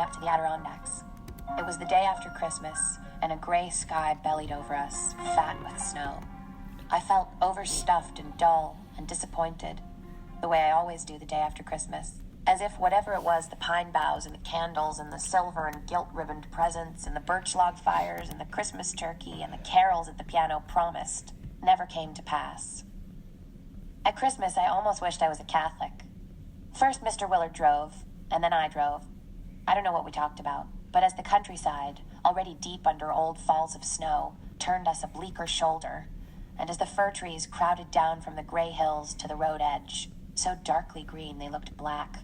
up to the Adirondacks. It was the day after Christmas, and a gray sky bellied over us, fat with snow. I felt overstuffed and dull and disappointed, the way I always do the day after Christmas, as if whatever it was, the pine boughs and the candles and the silver and gilt-ribboned presents and the birch log fires and the Christmas turkey and the carols at the piano promised never came to pass. At Christmas, I almost wished I was a Catholic. First, Mr. Willard drove, and then I drove. I don't know what we talked about, but as the countryside, already deep under old falls of snow, turned us a bleaker shoulder, and as the fir trees crowded down from the gray hills to the road edge, so darkly green they looked black,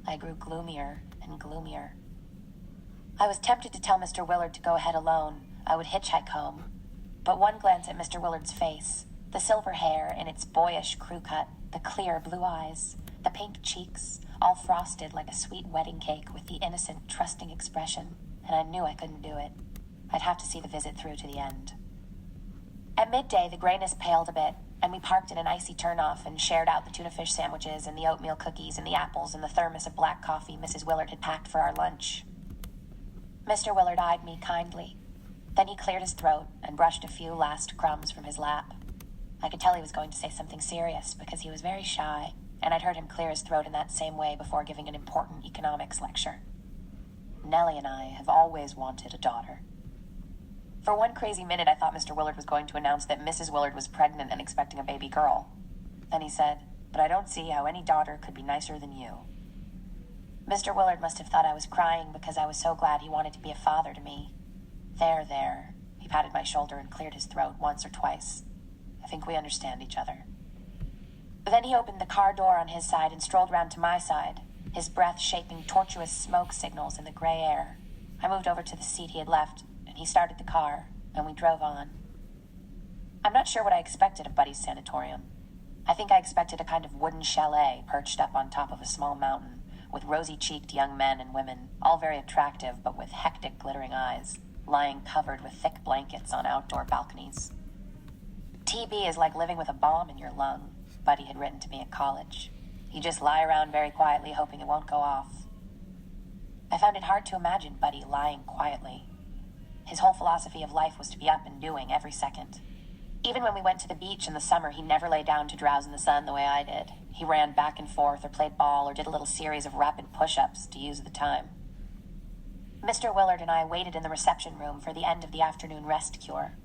I grew gloomier and gloomier. I was tempted to tell Mr. Willard to go ahead alone. I would hitchhike home. But one glance at Mr. Willard's face, the silver hair in its boyish crew cut, the clear blue eyes, the pink cheeks, all frosted like a sweet wedding cake with the innocent, trusting expression, and I knew I couldn't do it. I'd have to see the visit through to the end. At midday, the grayness paled a bit, and we parked in an icy turnoff and shared out the tuna fish sandwiches and the oatmeal cookies and the apples and the thermos of black coffee Mrs. Willard had packed for our lunch. Mr. Willard eyed me kindly. Then he cleared his throat and brushed a few last crumbs from his lap. I could tell he was going to say something serious because he was very shy, and I'd heard him clear his throat in that same way before giving an important economics lecture. Nellie and I have always wanted a daughter. For one crazy minute, I thought Mr. Willard was going to announce that Mrs. Willard was pregnant and expecting a baby girl. Then he said, "But I don't see how any daughter could be nicer than you." Mr. Willard must have thought I was crying because I was so glad he wanted to be a father to me. There. He patted my shoulder and cleared his throat once or twice. I think we understand each other. Then he opened the car door on his side and strolled round to my side, his breath shaping tortuous smoke signals in the gray air. I moved over to the seat he had left, and he started the car, and we drove on. I'm not sure what I expected of Buddy's sanatorium. I think I expected a kind of wooden chalet perched up on top of a small mountain, with rosy-cheeked young men and women, all very attractive but with hectic, glittering eyes, lying covered with thick blankets on outdoor balconies. TB is like living with a bomb in your lung, Buddy had written to me at college. You just lie around very quietly hoping it won't go off. I found it hard to imagine Buddy lying quietly. His whole philosophy of life was to be up and doing every second. Even when we went to the beach in the summer, he never lay down to drowse in the sun the way I did. He ran back and forth or played ball or did a little series of rapid push-ups to use the time. Mr. Willard and I waited in the reception room for the end of the afternoon rest cure.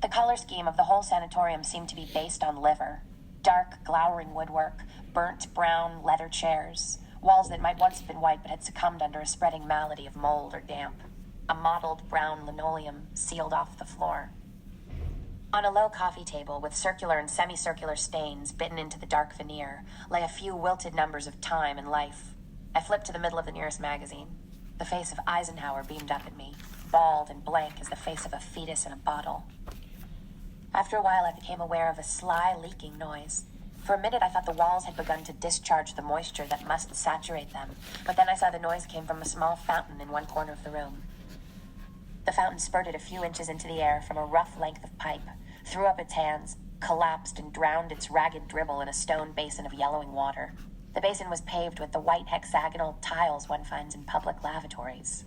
The color scheme of the whole sanatorium seemed to be based on liver. Dark, glowering woodwork, burnt brown leather chairs, walls that might once have been white but had succumbed under a spreading malady of mold or damp. A mottled brown linoleum sealed off the floor. On a low coffee table with circular and semicircular stains bitten into the dark veneer lay a few wilted numbers of Time and Life. I flipped to the middle of the nearest magazine. The face of Eisenhower beamed up at me, bald and blank as the face of a fetus in a bottle. After a while, I became aware of a sly leaking noise. For a minute, I thought the walls had begun to discharge the moisture that must saturate them, but then I saw the noise came from a small fountain in one corner of the room. The fountain spurted a few inches into the air from a rough length of pipe, threw up its hands, collapsed, and drowned its ragged dribble in a stone basin of yellowing water. The basin was paved with the white hexagonal tiles one finds in public lavatories.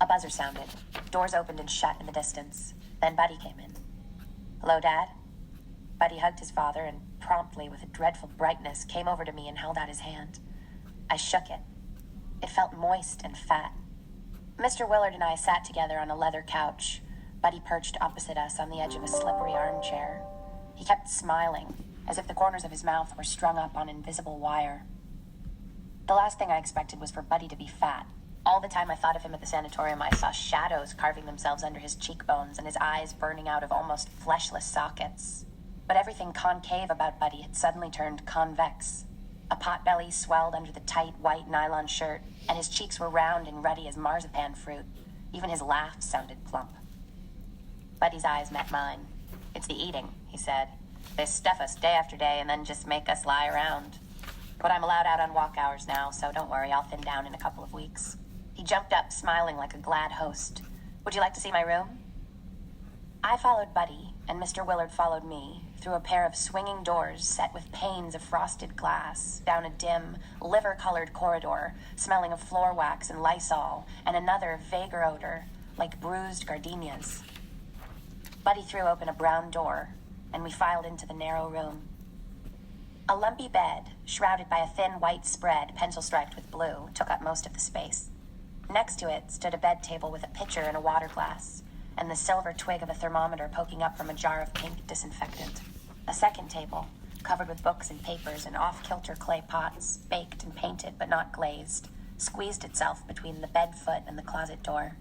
A buzzer sounded. Doors opened and shut in the distance. Then Buddy came in. "Hello, Dad?" Buddy hugged his father and promptly, with a dreadful brightness, came over to me and held out his hand. I shook it. It felt moist and fat. Mr. Willard and I sat together on a leather couch. Buddy perched opposite us on the edge of a slippery armchair. He kept smiling, as if the corners of his mouth were strung up on invisible wire. The last thing I expected was for Buddy to be fat. All the time I thought of him at the sanatorium, I saw shadows carving themselves under his cheekbones and his eyes burning out of almost fleshless sockets. But everything concave about Buddy had suddenly turned convex. A potbelly swelled under the tight white nylon shirt, and his cheeks were round and ruddy as marzipan fruit. Even his laugh sounded plump. Buddy's eyes met mine. "It's the eating," he said. "They stuff us day after day and then just make us lie around. But I'm allowed out on walk hours now, so don't worry, I'll thin down in a couple of weeks." He jumped up, smiling like a glad host. "Would you like to see my room?" I followed Buddy, and Mr. Willard followed me, through a pair of swinging doors set with panes of frosted glass, down a dim, liver-colored corridor, smelling of floor wax and Lysol, and another vaguer odor, like bruised gardenias. Buddy threw open a brown door, and we filed into the narrow room. A lumpy bed, shrouded by a thin white spread pencil-striped with blue, took up most of the space. Next to it stood a bed table with a pitcher and a water glass, and the silver twig of a thermometer poking up from a jar of pink disinfectant. A second table, covered with books and papers and off-kilter clay pots, baked and painted but not glazed, squeezed itself between the bed foot and the closet door.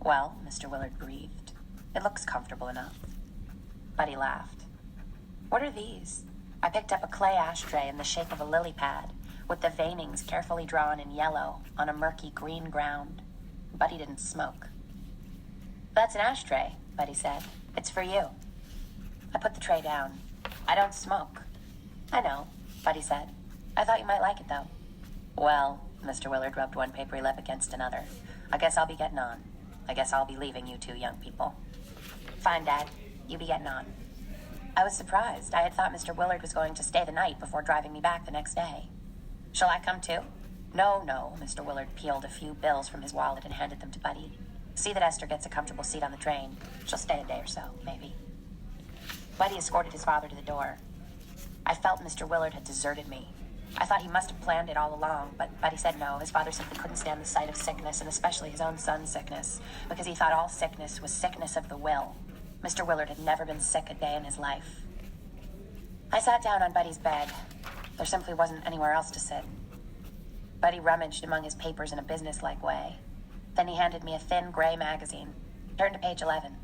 "Well," Mr. Willard breathed, "it looks comfortable enough." Buddy laughed. "What are these?" I picked up a clay ashtray in the shape of a lily pad, with the veinings carefully drawn in yellow on a murky green ground. Buddy didn't smoke. "That's an ashtray," Buddy said. "It's for you." I put the tray down. "I don't smoke." "I know," Buddy said. "I thought you might like it, though." "Well," Mr. Willard rubbed one papery lip against another, "I guess I'll be getting on. I guess I'll be leaving you two young people." "Fine, Dad. You be getting on." I was surprised. I had thought Mr. Willard was going to stay the night before driving me back the next day. "Shall I come too?" No, Mr. Willard peeled a few bills from his wallet and handed them to Buddy. "See that Esther gets a comfortable seat on the train. She'll stay a day or so, maybe." Buddy escorted his father to the door. I felt Mr. Willard had deserted me. I thought he must have planned it all along, but Buddy said no. His father simply couldn't stand the sight of sickness, and especially his own son's sickness, because he thought all sickness was sickness of the will. Mr. Willard had never been sick a day in his life. I sat down on Buddy's bed. There simply wasn't anywhere else to sit. Buddy rummaged among his papers in a businesslike way. Then he handed me a thin gray magazine. Turned to page 11.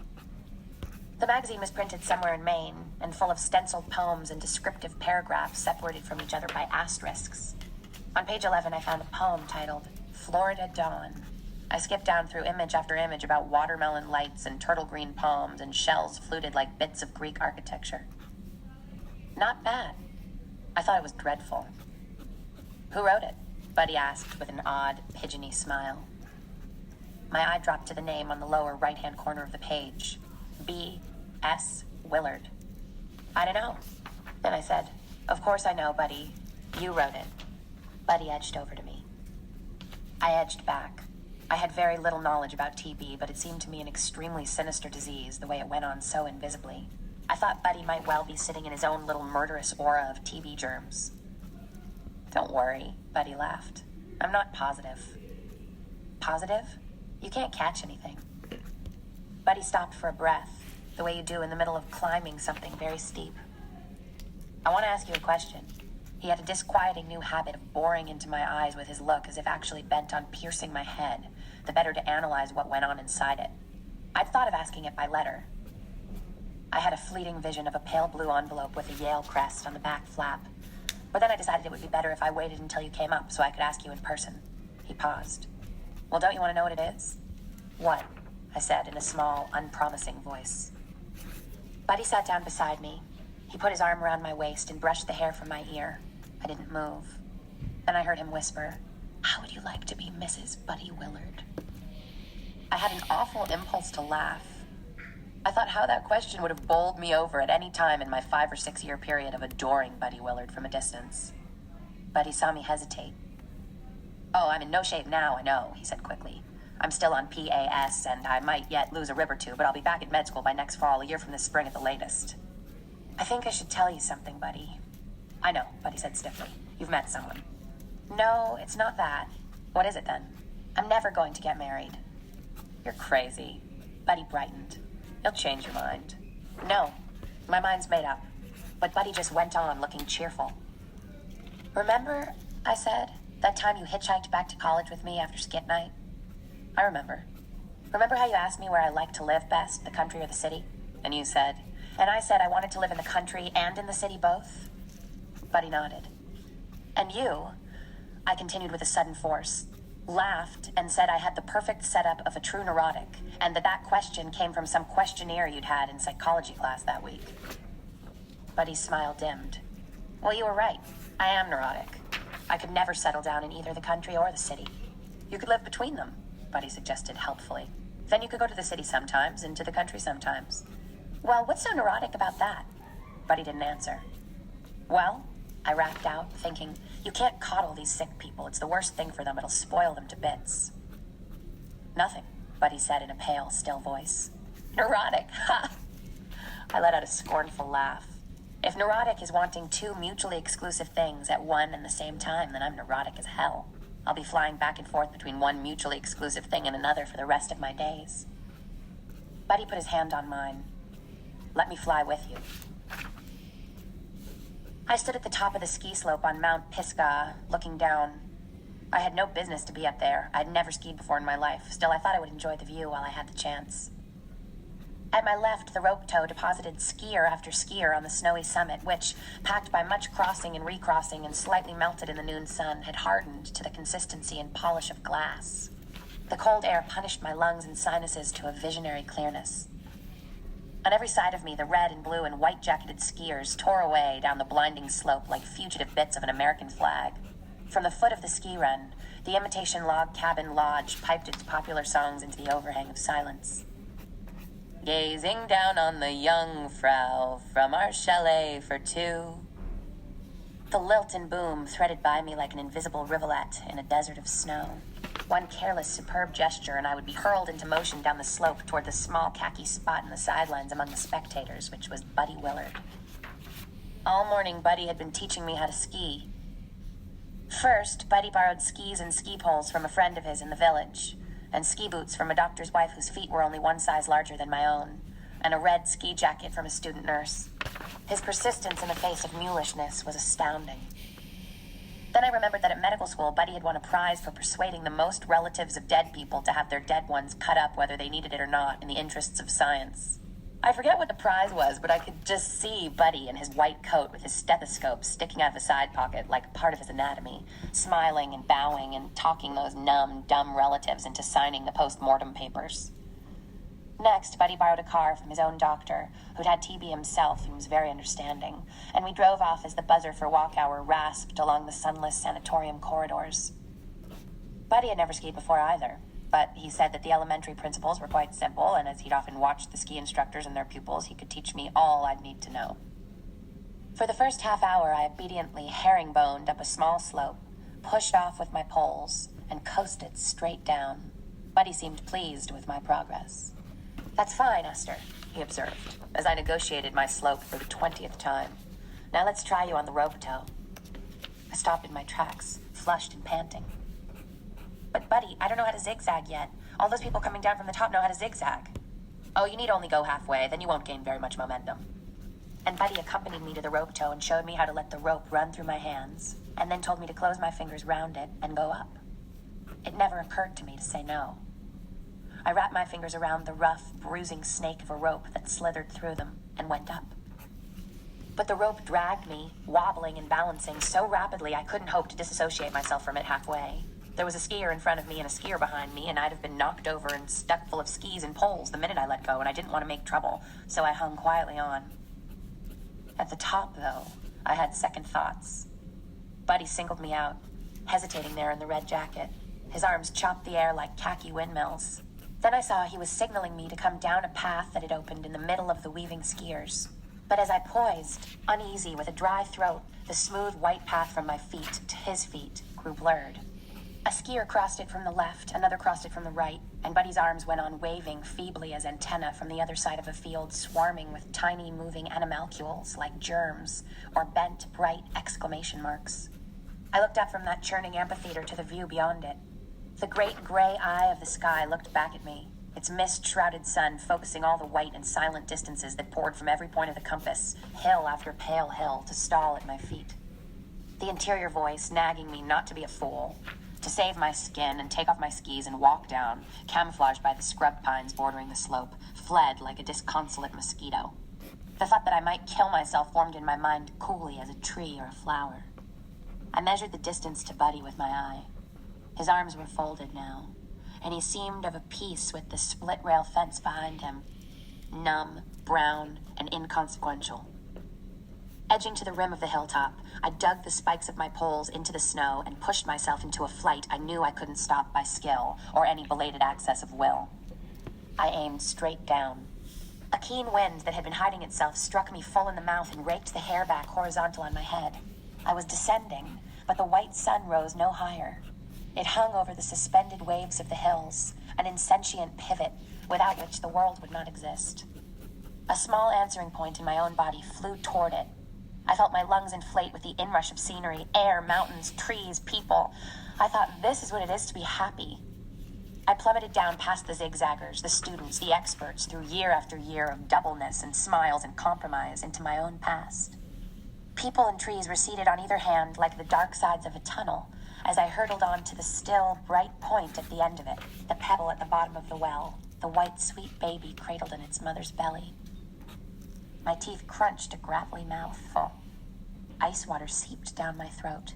The magazine was printed somewhere in Maine and full of stenciled poems and descriptive paragraphs separated from each other by asterisks. On page 11, I found a poem titled Florida Dawn. I skipped down through image after image about watermelon lights and turtle green palms and shells fluted like bits of Greek architecture. Not bad. I thought it was dreadful. "Who wrote it?" Buddy asked with an odd, pigeony smile. My eye dropped to the name on the lower right-hand corner of the page. B. S. Willard. "I don't know." Then I said, "Of course I know, Buddy. You wrote it." Buddy edged over to me. I edged back. I had very little knowledge about TB, but it seemed to me an extremely sinister disease, the way it went on so invisibly. I thought Buddy might well be sitting in his own little murderous aura of TB germs. "Don't worry," Buddy laughed. "I'm not positive." "Positive? You can't catch anything." Buddy stopped for a breath, the way you do in the middle of climbing something very steep. "I want to ask you a question." He had a disquieting new habit of boring into my eyes with his look as if actually bent on piercing my head, the better to analyze what went on inside it. I'd thought of asking it by letter. I had a fleeting vision of a pale blue envelope with a Yale crest on the back flap. But then I decided it would be better if I waited until you came up so I could ask you in person. He paused. "Well, don't you want to know what it is?" "What?" I said in a small, unpromising voice. Buddy sat down beside me. He put his arm around my waist and brushed the hair from my ear. I didn't move. Then I heard him whisper, "How would you like to be Mrs. Buddy Willard?" I had an awful impulse to laugh. I thought how that question would have bowled me over at any time in my 5 or 6 year period of adoring Buddy Willard from a distance. Buddy saw me hesitate. "Oh, I'm in no shape now, I know," he said quickly. "I'm still on PAS, and I might yet lose a rib or two, but I'll be back at med school by next fall, a year from this spring at the latest." "I think I should tell you something, Buddy." "I know," Buddy said stiffly. "You've met someone." "No, it's not that." "What is it then?" "I'm never going to get married." "You're crazy." Buddy brightened. "You'll change your mind." "No, my mind's made up." But Buddy just went on, looking cheerful. "Remember," I said, "that time you hitchhiked back to college with me after skit night?" "I remember." "Remember how you asked me where I liked to live best, the country or the city? And you said, and I said I wanted to live in the country and in the city both?" Buddy nodded. "And you," I continued with a sudden force, "laughed and said I had the perfect setup of a true neurotic, and that question came from some questionnaire you'd had in psychology class that week." Buddy's smile dimmed. "Well, you were right. I am neurotic. I could never settle down in either the country or the city." "You could live between them," Buddy suggested helpfully. "Then you could go to the city sometimes and to the country sometimes." "Well, what's so neurotic about that?" Buddy didn't answer. Well, I rapped out, thinking, you can't coddle these sick people. It's the worst thing for them. It'll spoil them to bits. Nothing, Buddy said in a pale, still voice. Neurotic, ha! I let out a scornful laugh. If neurotic is wanting two mutually exclusive things at one and the same time, then I'm neurotic as hell. I'll be flying back and forth between one mutually exclusive thing and another for the rest of my days. Buddy put his hand on mine. Let me fly with you. I stood at the top of the ski slope on Mount Pisgah, looking down. I had no business to be up there. I'd never skied before in my life. Still, I thought I would enjoy the view while I had the chance. At my left, the rope tow deposited skier after skier on the snowy summit, which, packed by much crossing and recrossing and slightly melted in the noon sun, had hardened to the consistency and polish of glass. The cold air punished my lungs and sinuses to a visionary clearness. On every side of me, the red and blue and white-jacketed skiers tore away down the blinding slope like fugitive bits of an American flag. From the foot of the ski run, the imitation log cabin lodge piped its popular songs into the overhang of silence. Gazing down on the Jungfrau from our chalet for two. The lilt and boom threaded by me like an invisible rivulet in a desert of snow. One careless, superb gesture, and I would be hurled into motion down the slope toward the small khaki spot in the sidelines among the spectators, which was Buddy Willard. All morning, Buddy had been teaching me how to ski. First, Buddy borrowed skis and ski poles from a friend of his in the village, and ski boots from a doctor's wife whose feet were only one size larger than my own, and a red ski jacket from a student nurse. His persistence in the face of mulishness was astounding. Then I remembered that at medical school, Buddy had won a prize for persuading the most relatives of dead people to have their dead ones cut up whether they needed it or not in the interests of science. I forget what the prize was, but I could just see Buddy in his white coat with his stethoscope sticking out of his side pocket like part of his anatomy, smiling and bowing and talking those numb, dumb relatives into signing the post-mortem papers. Next, Buddy borrowed a car from his own doctor, who'd had TB himself and was very understanding, and we drove off as the buzzer for walk hour rasped along the sunless sanatorium corridors. Buddy had never skied before either, but he said that the elementary principles were quite simple, and as he'd often watched the ski instructors and their pupils, he could teach me all I'd need to know. For the first half hour, I obediently herringboned up a small slope, pushed off with my poles, and coasted straight down. Buddy seemed pleased with my progress. That's fine, Esther, he observed, as I negotiated my slope for the 20th time. Now let's try you on the rope tow. I stopped in my tracks, flushed and panting. But Buddy, I don't know how to zigzag yet. All those people coming down from the top know how to zigzag. Oh, you need only go halfway, then you won't gain very much momentum. And Buddy accompanied me to the rope tow and showed me how to let the rope run through my hands, and then told me to close my fingers round it and go up. It never occurred to me to say no. I wrapped my fingers around the rough, bruising snake of a rope that slithered through them and went up. But the rope dragged me, wobbling and balancing so rapidly I couldn't hope to disassociate myself from it halfway. There was a skier in front of me and a skier behind me, and I'd have been knocked over and stuck full of skis and poles the minute I let go, and I didn't want to make trouble, so I hung quietly on. At the top, though, I had second thoughts. Buddy singled me out, hesitating there in the red jacket. His arms chopped the air like khaki windmills. Then I saw he was signaling me to come down a path that had opened in the middle of the weaving skiers. But as I poised, uneasy with a dry throat, the smooth white path from my feet to his feet grew blurred. A skier crossed it from the left, another crossed it from the right, and Buddy's arms went on waving feebly as antennae from the other side of a field swarming with tiny moving animalcules like germs or bent, bright exclamation marks. I looked up from that churning amphitheater to the view beyond it. The great gray eye of the sky looked back at me, its mist-shrouded sun focusing all the white and silent distances that poured from every point of the compass, hill after pale hill, to stall at my feet. The interior voice nagging me not to be a fool, to save my skin and take off my skis and walk down, camouflaged by the scrub pines bordering the slope, fled like a disconsolate mosquito. The thought that I might kill myself formed in my mind coolly as a tree or a flower. I measured the distance to Buddy with my eye. His arms were folded now, and he seemed of a piece with the split-rail fence behind him, numb, brown, and inconsequential. Edging to the rim of the hilltop, I dug the spikes of my poles into the snow and pushed myself into a flight I knew I couldn't stop by skill or any belated access of will. I aimed straight down. A keen wind that had been hiding itself struck me full in the mouth and raked the hair back horizontal on my head. I was descending, but the white sun rose no higher. It hung over the suspended waves of the hills, an insentient pivot without which the world would not exist. A small answering point in my own body flew toward it. I felt my lungs inflate with the inrush of scenery, air, mountains, trees, people. I thought, this is what it is to be happy. I plummeted down past the zigzaggers, the students, the experts, through year after year of doubleness and smiles and compromise into my own past. People and trees receded on either hand like the dark sides of a tunnel as I hurtled on to the still, bright point at the end of it, the pebble at the bottom of the well, the white, sweet baby cradled in its mother's belly. My teeth crunched a gravelly mouthful. Ice water seeped down my throat.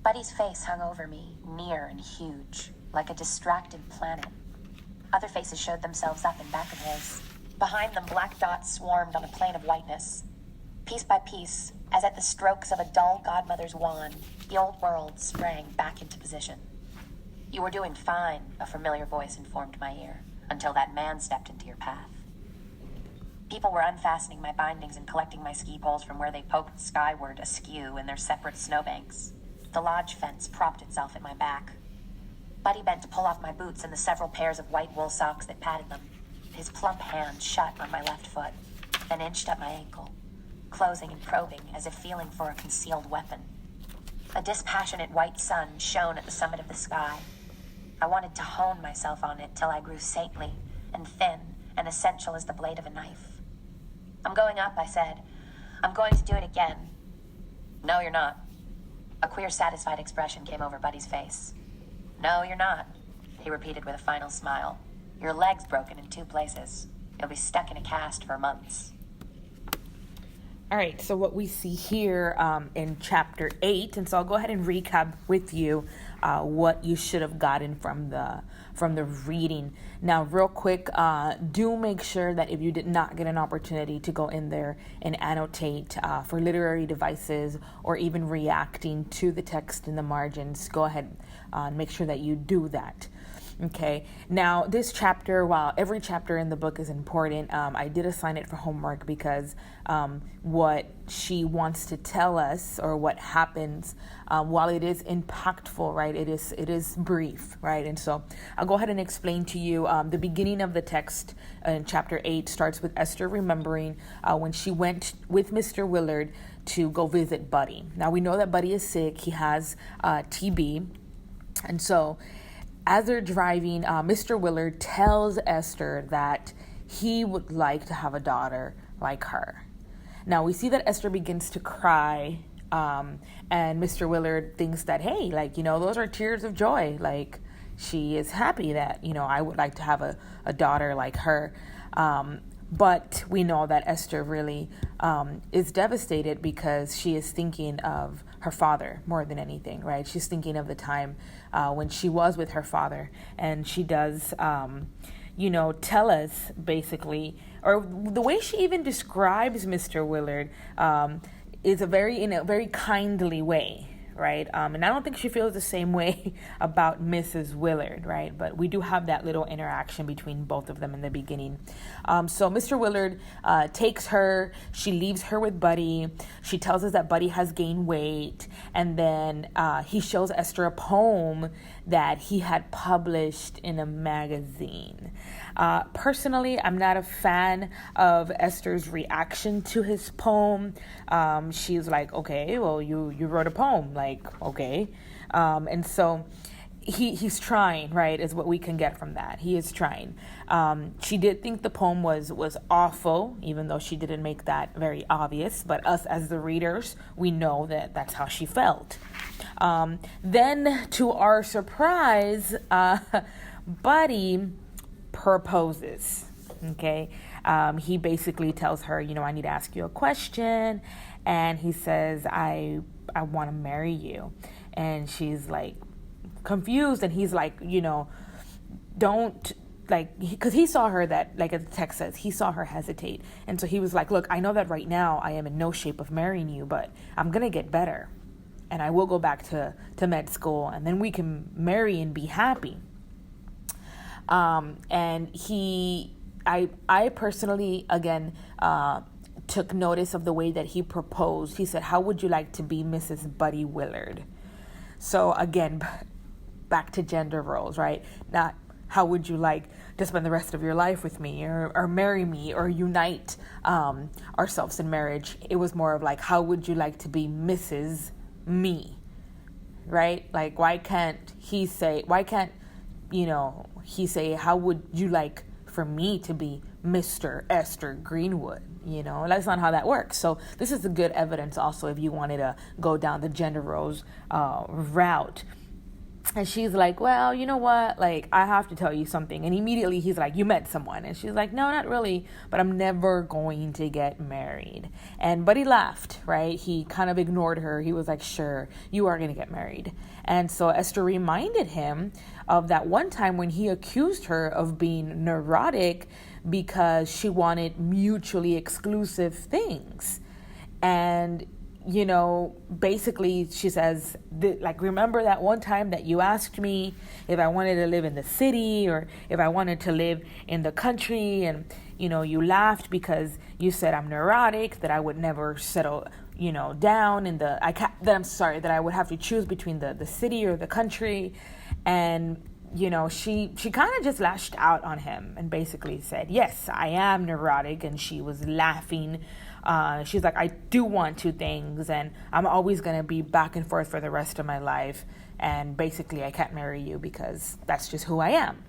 Buddy's face hung over me, near and huge, like a distracted planet. Other faces showed themselves up in back of his. Behind them, black dots swarmed on a plane of whiteness. Piece by piece, as at the strokes of a dull godmother's wand, the old world sprang back into position. You were doing fine, a familiar voice informed my ear, until that man stepped into your path. People were unfastening my bindings and collecting my ski poles from where they poked skyward askew in their separate snowbanks. The lodge fence propped itself at my back. Buddy bent to pull off my boots and the several pairs of white wool socks that padded them. His plump hand shut on my left foot, then inched up my ankle, closing and probing as if feeling for a concealed weapon. A dispassionate white sun shone at the summit of the sky. I wanted to hone myself on it till I grew saintly and thin and essential as the blade of a knife. I'm going up, I said. I'm going to do it again. No, you're not. A queer, satisfied expression came over Buddy's face. No, you're not, he repeated with a final smile. Your leg's broken in 2 places. You'll be stuck in a cast for months. All right, so what we see here in chapter 8, and so I'll go ahead and recap with you what you should have gotten from the reading. Now, real quick, do make sure that if you did not get an opportunity to go in there and annotate for literary devices or even reacting to the text in the margins, go ahead and make sure that you do that. Okay, now this chapter, while every chapter in the book is important, I did assign it for homework because what she wants to tell us or what happens, while it is impactful, right, it is brief, right? And so I'll go ahead and explain to you the beginning of the text in chapter 8 starts with Esther remembering when she went with Mr. Willard to go visit Buddy. Now we know that Buddy is sick. He has TB. And so as they're driving, Mr. Willard tells Esther that he would like to have a daughter like her. Now, we see that Esther begins to cry, and Mr. Willard thinks that, hey, those are tears of joy. Like, she is happy that, I would like to have a daughter like her. But we know that Esther really is devastated because she is thinking of her father more than anything, right? She's thinking of the time when she was with her father, and she does, tell us basically, or the way she even describes Mr. Willard is in a very kindly way. Right. And I don't think she feels the same way about Mrs. Willard. Right. But we do have that little interaction between both of them in the beginning. So Mr. Willard takes her. She leaves her with Buddy. She tells us that Buddy has gained weight. And then he shows Esther a poem that he had published in a magazine. Personally, I'm not a fan of Esther's reaction to his poem. She's like, okay, well, you wrote a poem. Like, okay. And so he's trying, right, is what we can get from that. He is trying. She did think the poem was awful, even though she didn't make that very obvious. But us as the readers, we know that that's how she felt. Then, to our surprise, Buddy proposes. Okay. He basically tells her, I need to ask you a question. And he says, I want to marry you. And she's like confused. And he's like, don't, like, because he saw her that, like as the text says, he saw her hesitate. And so he was like, look, I know that right now I am in no shape of marrying you, but I'm going to get better. And I will go back to med school, and then we can marry and be happy. And he I personally, again, took notice of the way that he proposed. He said, "How would you like to be Mrs. Buddy Willard?" So again, back to gender roles, right? Not how would you like to spend the rest of your life with me, or marry me, or unite ourselves in marriage. It was more of like, how would you like to be Mrs. Me, right? Like, why can't he say, how would you like for me to be Mr. Esther Greenwood? That's not how that works. So this is a good evidence also if you wanted to go down the gender roles route. And she's like, well, you know what? Like, I have to tell you something. And immediately he's like, you met someone. And she's like, no, not really. But I'm never going to get married. And Buddy laughed, right? He kind of ignored her. He was like, sure, you are going to get married. And so Esther reminded him of that one time when he accused her of being neurotic because she wanted mutually exclusive things. And basically she says, remember that one time that you asked me if I wanted to live in the city or if I wanted to live in the country, and, you laughed because you said I'm neurotic, that I would never settle, down in that I would have to choose between the city or the country. And, she kind of just lashed out on him and basically said, yes, I am neurotic. And she was laughing. She's like, I do want two things, and I'm always going to be back and forth for the rest of my life. And basically, I can't marry you because that's just who I am.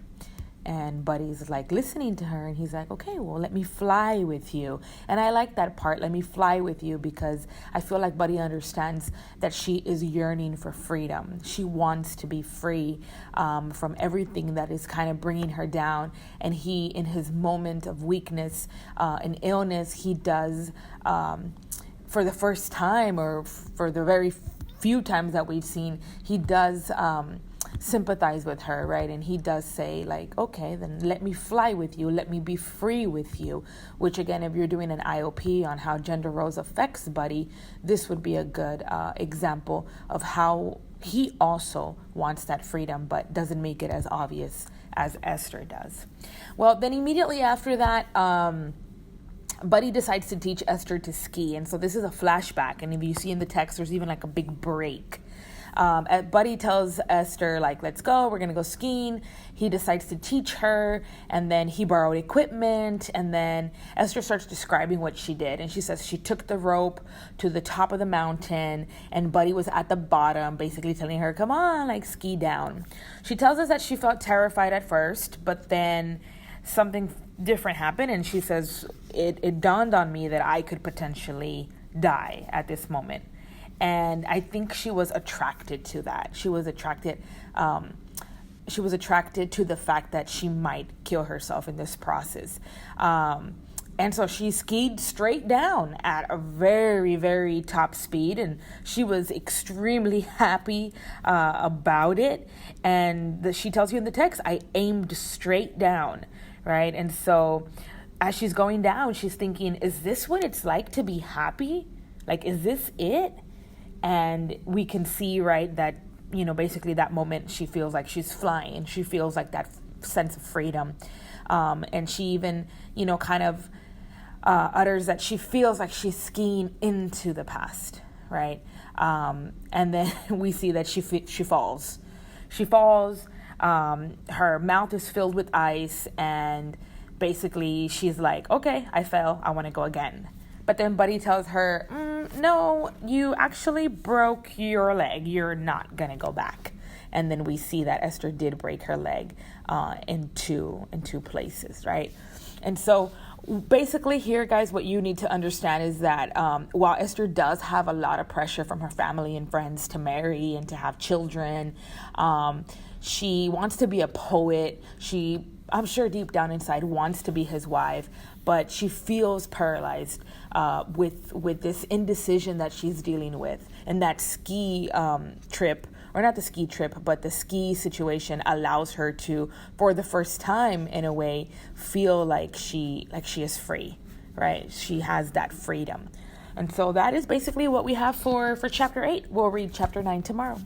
And Buddy's like listening to her, and he's like, okay, well, let me fly with you. And I like that part, let me fly with you, because I feel like Buddy understands that she is yearning for freedom. She wants to be free from everything that is kind of bringing her down. And he, in his moment of weakness and illness, he does, for the first time, or for the very few times that we've seen, he does sympathize with her, right? And he does say, like, okay, then let me fly with you, let me be free with you, which again, if you're doing an IOP on how gender roles affects Buddy, this would be a good example of how he also wants that freedom, but doesn't make it as obvious as Esther does. Well, then immediately after that, Buddy decides to teach Esther to ski. And so this is a flashback, and if you see in the text, there's even like a big break. Buddy tells Esther, like, let's go, we're going to go skiing. He decides to teach her, and then he borrowed equipment, and then Esther starts describing what she did. And she says she took the rope to the top of the mountain, and Buddy was at the bottom, basically telling her, come on, like, ski down. She tells us that she felt terrified at first, but then something different happened, and she says, it dawned on me that I could potentially die at this moment. And I think she was attracted to that. She was attracted to the fact that she might kill herself in this process. And so she skied straight down at a very, very top speed, and she was extremely happy about it. And she tells you in the text, I aimed straight down, right? And so as she's going down, she's thinking, is this what it's like to be happy? Like, is this it? And we can see, right, that, basically that moment she feels like she's flying. She feels like that sense of freedom. And she even, kind of utters that she feels like she's skiing into the past, right? And then we see that she falls. She falls. Her mouth is filled with ice. And basically she's like, okay, I fell. I want to go again. But then Buddy tells her, no, you actually broke your leg. You're not going to go back. And then we see that Esther did break her leg in two places, right? And so basically here, guys, what you need to understand is that while Esther does have a lot of pressure from her family and friends to marry and to have children, she wants to be a poet. I'm sure deep down inside wants to be his wife, but she feels paralyzed with this indecision that she's dealing with. And that ski trip, or not the ski trip, but the ski situation allows her to, for the first time in a way, feel like she is free, right? She has that freedom. And so that is basically what we have for chapter 8. We'll read chapter 9 tomorrow.